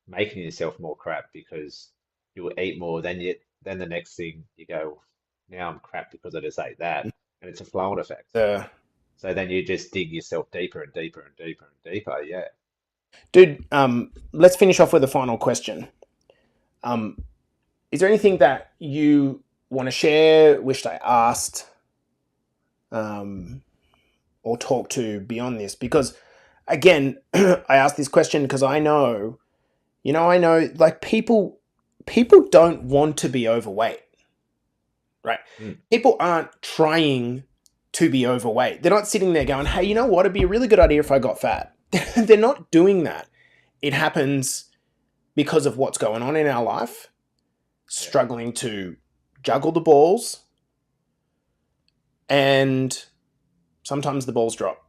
making yourself more crap because you will eat more. Then the next thing you go, now I'm crap because I just ate that, and it's a flow-on effect. Uh, So then you just dig yourself deeper and deeper and deeper and deeper. Yeah. Dude, let's finish off with a final question. Um, is there anything that you want to share, wished I asked, um, or talk to beyond this? Because again, I asked this question because I know, like people don't want to be overweight, right? Mm, People aren't trying to be overweight. They're not sitting there going, "Hey, you know what? It'd be a really good idea if I got fat." They're not doing that. It happens because of what's going on in our life, yeah. struggling to juggle the balls, and sometimes the balls drop.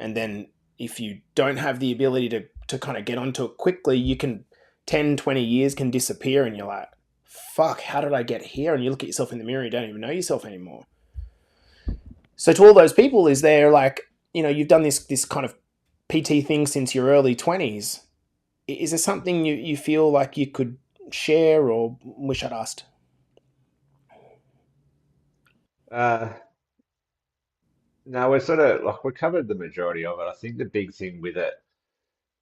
And then if you don't have the ability to kind of get onto it quickly, you can 10, 20 years can disappear and you're like, fuck, how did I get here? And you look at yourself in the mirror, you don't even know yourself anymore. So to all those people, is there like, you've done this kind of PT thing since your early 20s. Is there something you feel like you could share or wish I'd asked? Uh, no, we're sort of like we covered the majority of it. I think the big thing with it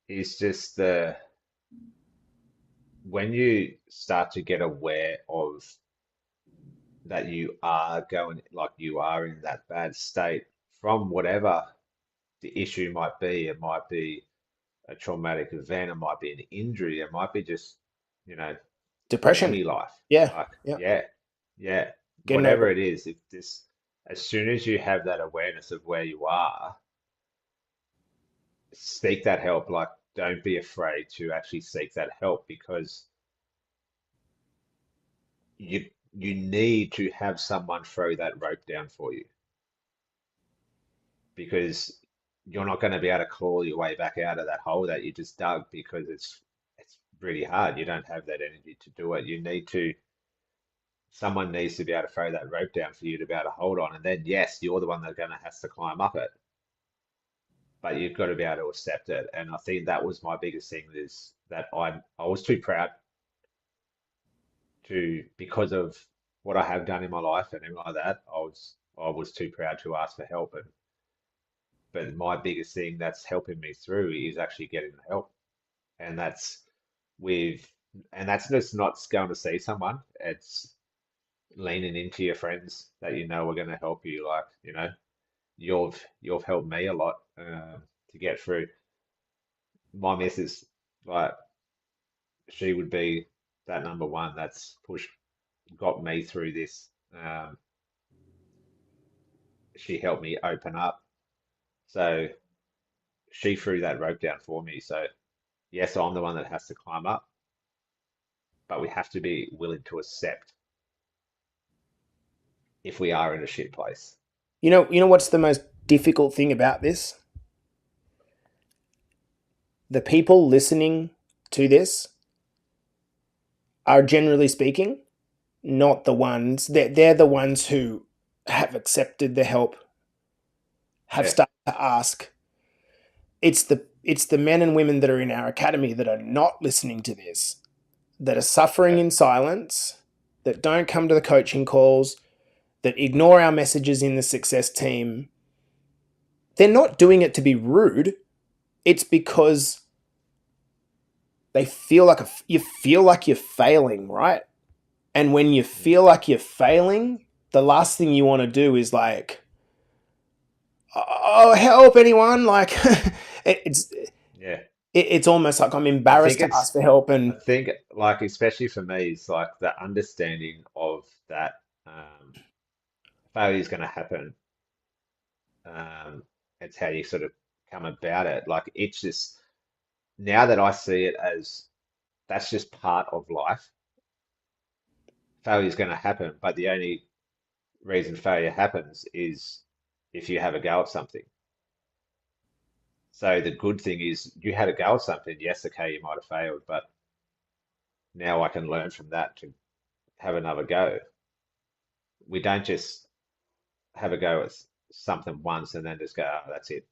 is just the when you start to get aware of that you are going like you are in that bad state from whatever the issue might be. It might be a traumatic event, it might be an injury, it might be just, you know, Depression. family life. Yeah. Like, Yeah. yeah, yeah, Getting over whatever it. it is, if this, as soon as you have that awareness of where you are, seek that help. Like, don't be afraid to actually seek that help because you you need to have someone throw that rope down for you because you're not going to be able to claw your way back out of that hole that you just dug because it's really hard. You don't have that energy to do it. You need to someone needs to be able to throw that rope down for you to be able to hold on. And then yes, you're the one that's gonna have to climb up it. But you've got to be able to accept it. And I think that was my biggest thing is that I was too proud to because of what I have done in my life and everything like that, I was too proud to ask for help. And but my biggest thing that's helping me through is actually getting the help. And with and that's just not going to see someone. It's leaning into your friends that you know are going to help you. Like, you've helped me a lot to get through. My missus, like, she would be that number one that's got me through this. She helped me open up. So she threw that rope down for me. So yes, I'm the one that has to climb up, but we have to be willing to accept if we are in a shit place. You know what's the most difficult thing about this? The people listening to this are, generally speaking, not the ones, they're the ones who have accepted the help, have Yeah, started to ask. It's the men and women that are in our academy that are not listening to this, that are suffering yeah, in silence, that don't come to the coaching calls, that ignore our messages in the success team. They're not doing it to be rude. It's because they feel like you feel like you're failing, right? And when you mm, feel like you're failing, the last thing you want to do is like, oh, help anyone. Like, it's yeah. it's almost like I'm I embarrassed think to ask for help. I And think like especially for me, it's like the understanding of that failure is going to happen. Um, It's how you sort of come about it. Like it's just now that I see it as that's just part of life. Failure is going to happen, but the only reason failure happens is if you have a go at something. So the good thing is you had a go at something. Yes, okay, you might have failed, but now I can learn from that to have another go. We don't just have a go at something once and then just go, oh, that's it.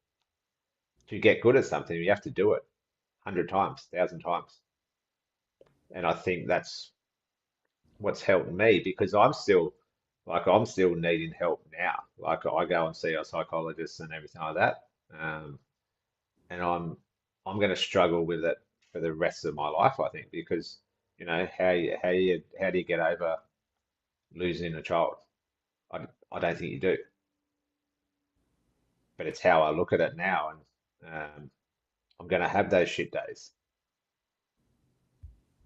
To get good at something, you have to do it 100 times, 1,000 times. And I think that's what's helped me because I'm still needing help now. Like I go and see a psychologist and everything like that. Um, and I'm going to struggle with it for the rest of my life, I think, because how do you get over losing a child? I don't think you do, but it's how I look at it now, and I'm going to have those shit days,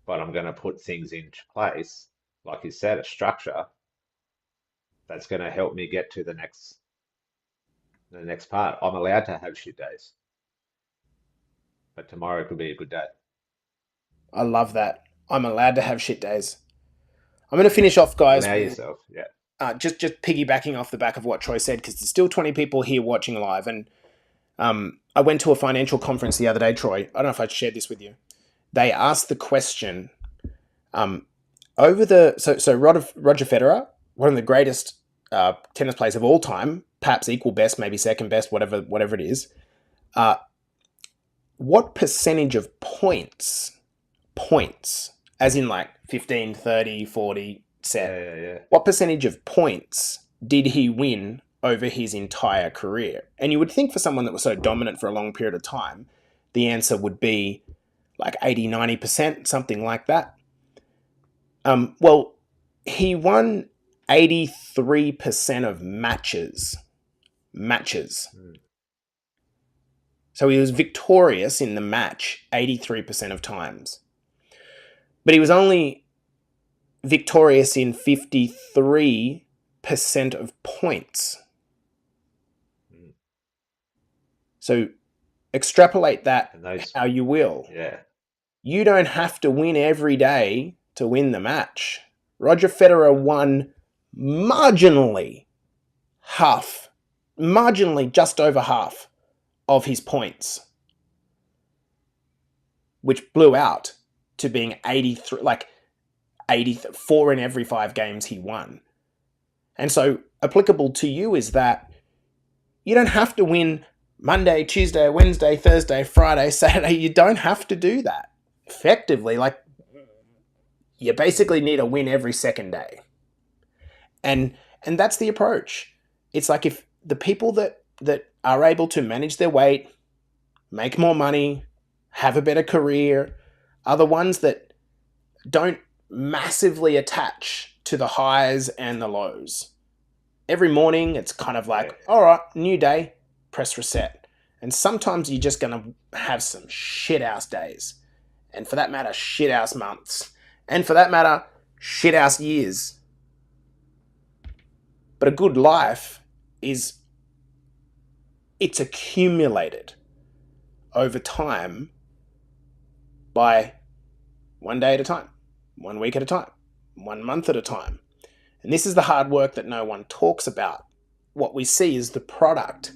but I'm going to put things into place, like you said, a structure that's going to help me get to the next part. I'm allowed to have shit days, but tomorrow could be a good day. I love that. I'm allowed to have shit days. I'm going to finish off, guys, Allow with yourself, yeah. just piggybacking off the back of what Troy said, because there's still 20 people here watching live. And I went to a financial conference the other day, Troy. I don't know if I shared this with you. They asked the question over the so Roger Federer, one of the greatest tennis players of all time, perhaps equal best, maybe second best, whatever it is. What percentage of points, as in like 15, 30, 40 set, Yeah. what percentage of points did he win over his entire career? And you would think for someone that was so dominant for a long period of time, the answer would be like 80, 90%, something like that. Well, he won 83% of matches. Mm. So he was victorious in the match 83% of times. But he was only victorious in 53% of points. Mm. So extrapolate that And those, how you will. yeah, You don't have to win every day to win the match. Roger Federer won marginally just over half of his points, which blew out to being 83, like 84 in every 5 games he won. And so applicable to you is that you don't have to win Monday, Tuesday, Wednesday, Thursday, Friday, Saturday. You don't have to do that. Effectively, like, you basically need a win every second day. And that's the approach. It's like if the people that are able to manage their weight, make more money, have a better career, are the ones that don't massively attach to the highs and the lows. Every morning, it's kind of yeah, like, all right, new day, press reset. And sometimes you're just going to have some shit ass days. And for that matter, shit ass months. And for that matter, shit ass years. But a good life it's accumulated over time by one day at a time, 1 week at a time, 1 month at a time. And this is the hard work that no one talks about. What we see is the product.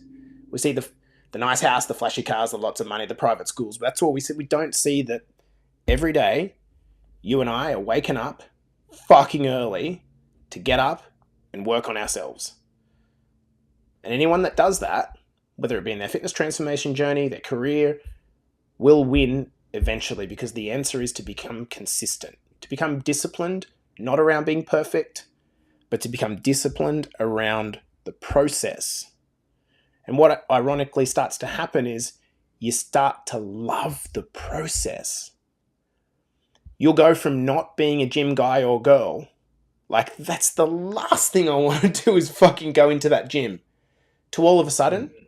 We see the nice house, the flashy cars, the lots of money, the private schools. But that's all we see. We don't see that every day you and I are waking up fucking early to get up and work on ourselves. And anyone that does that, whether it be in their fitness transformation journey, their career, will win eventually, because the answer is to become consistent, to become disciplined, not around being perfect, but to become disciplined around the process. And what ironically starts to happen is you start to love the process. You'll go from not being a gym guy or girl, like that's the last thing I want to do is fucking go into that gym, to all of a sudden, mm,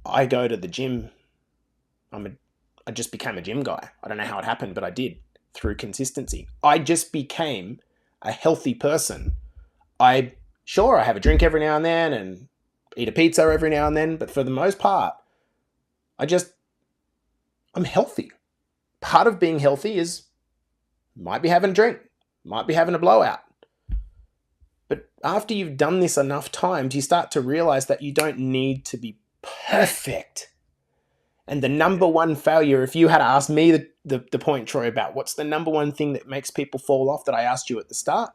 I go to the gym. I just became a gym guy. I don't know how it happened, but I did, through consistency. I just became a healthy person. I have a drink every now and then, and eat a pizza every now and then, but for the most part, I just, I'm healthy. Part of being healthy is might be having a drink, might be having a blowout. But after you've done this enough times, you start to realize that you don't need to be perfect. And the number Yeah. one failure, if you had asked me the point, Troy, about what's the number one thing that makes people fall off that I asked you at the start,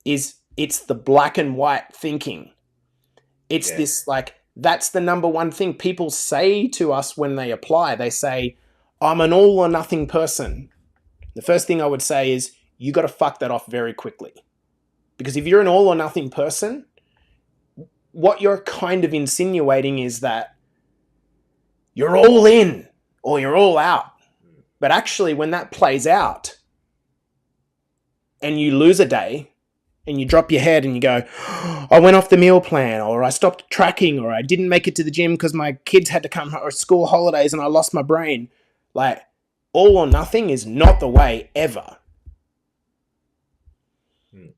is it's the black and white thinking. It's Yeah. this like, that's the number one thing people say to us when they apply. They say, I'm an all or nothing person. The first thing I would say is, you got to fuck that off very quickly. Because if you're an all or nothing person, what you're kind of insinuating is that you're all in or you're all out. Mm. But actually, when that plays out and you lose a day and you drop your head and you go, I went off the meal plan, or I stopped tracking, or I didn't make it to the gym because my kids had to come, or school holidays and I lost my brain. Like, all or nothing is not the way ever. Mm.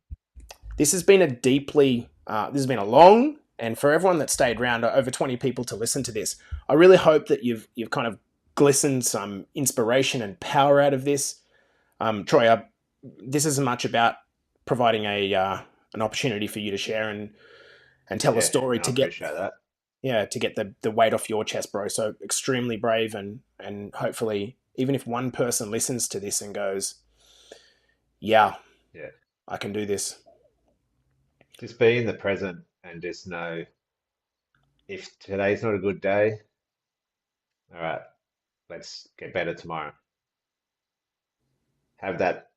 This has been this has been a long, and for everyone that stayed around, over 20 people to listen to this, I really hope that you've kind of glistened some inspiration and power out of this. Troy, this is much about providing an opportunity for you to share and tell a Yeah. story No, I to get, appreciate that. yeah, to get the weight off your chest, bro. So extremely brave, and hopefully, even if one person listens to this and goes, yeah, Yeah. I can do this. Just be in the present and just know if today's not a good day, all right, let's get better tomorrow. Have that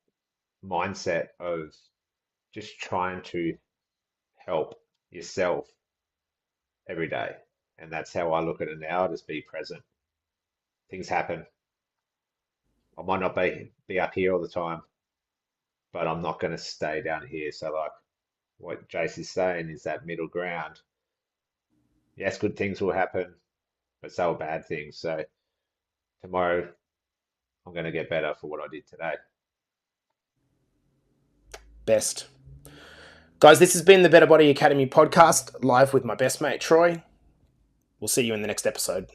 mindset of just trying to help yourself every day. And that's how I look at it now, just be present. Things happen. I might not be up here all the time, but I'm not going to stay down here. So, like what Jace is saying is that middle ground. Yes, good things will happen, but so will bad things. So, tomorrow, I'm going to get better for what I did today. Best. Guys, this has been the Better Body Academy podcast, live with my best mate, Troy. We'll see you in the next episode.